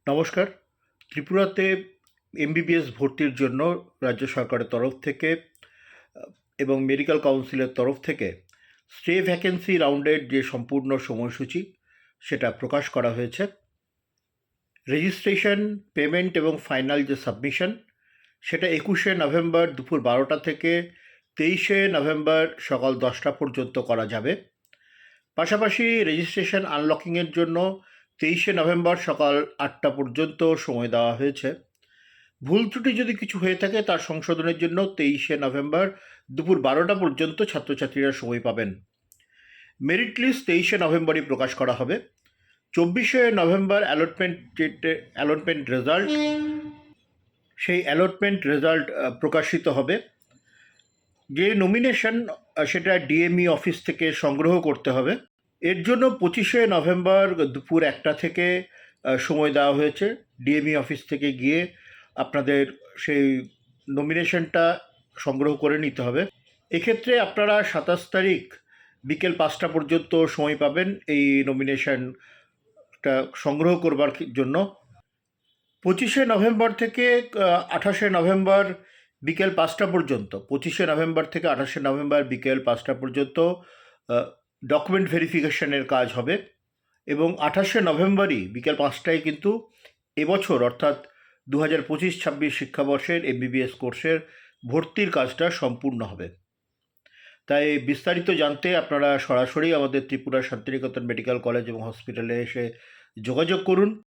নমস্কার। ত্রিপুরাতে এমবিবিএস ভর্তির জন্য রাজ্য সরকারের তরফ থেকে আ এবং মেডিকেল কাউন্সিলের তরফ থেকে স্টে ভ্যাকেন্সি রাউন্ডের যে সম্পূর্ণ সময়সূচি সেটা প্রকাশ করা হয়েছে। রেজিস্ট্রেশন, পেমেন্ট এবং ফাইনাল যে সাবমিশন সেটা ২১শে নভেম্বর দুপুর ১২টা থেকে ২৩শে নভেম্বর সকাল ১০টা পর্যন্ত করা যাবে। পাশাপাশি রেজিস্ট্রেশন আনলকিংয়ের জন্য ২৩শে নভেম্বর সকাল ৮টা পর্যন্ত সময় দেওয়া হয়েছে। ভুল ত্রুটি যদি কিছু হয়ে থাকে তার সংশোধনের জন্য ২৩শে নভেম্বর দুপুর ১২টা পর্যন্ত ছাত্রছাত্রীরা সময় পাবেন। মেরিট লিস্ট ২৩শে নভেম্বরই প্রকাশ করা হবে। ২৪শে নভেম্বর অ্যালটমেন্ট রেজাল্ট, সেই অ্যালটমেন্ট রেজাল্ট প্রকাশিত হবে। যে নমিনেশন সেটা ডিএমই অফিস থেকে সংগ্রহ করতে হবে। এর জন্য ২৫শে নভেম্বর দুপুর ১টা থেকে সময় দেওয়া হয়েছে। ডিএমই অফিস থেকে গিয়ে আপনাদের সেই নমিনেশনটা সংগ্রহ করে নিতে হবে। এক্ষেত্রে আপনারা ২৭ তারিখ বিকেল ৫টা পর্যন্ত সময় পাবেন এই নমিনেশনটা সংগ্রহ করবার জন্য। ২৫শে নভেম্বর থেকে ২৮শে নভেম্বর বিকেল ৫টা পর্যন্ত, ২৫শে নভেম্বর থেকে ২৮শে নভেম্বর বিকেল ৫টা পর্যন্ত ডকুমেন্ট ভেরিফিকেশনের কাজ হবে এবং ২৮শে নভেম্বরই বিকেল ৫টায় কিন্তু এবছর অর্থাৎ ২০২৫-২৬ শিক্ষাবর্ষের এমবিবিএস কোর্সের ভর্তির কাজটা সম্পূর্ণ হবে। তাই বিস্তারিত জানতে আপনারা সরাসরি আমাদের ত্রিপুরা শান্তিনিকেতন মেডিকেল কলেজ এবং হসপিটালে এসে যোগাযোগ করুন।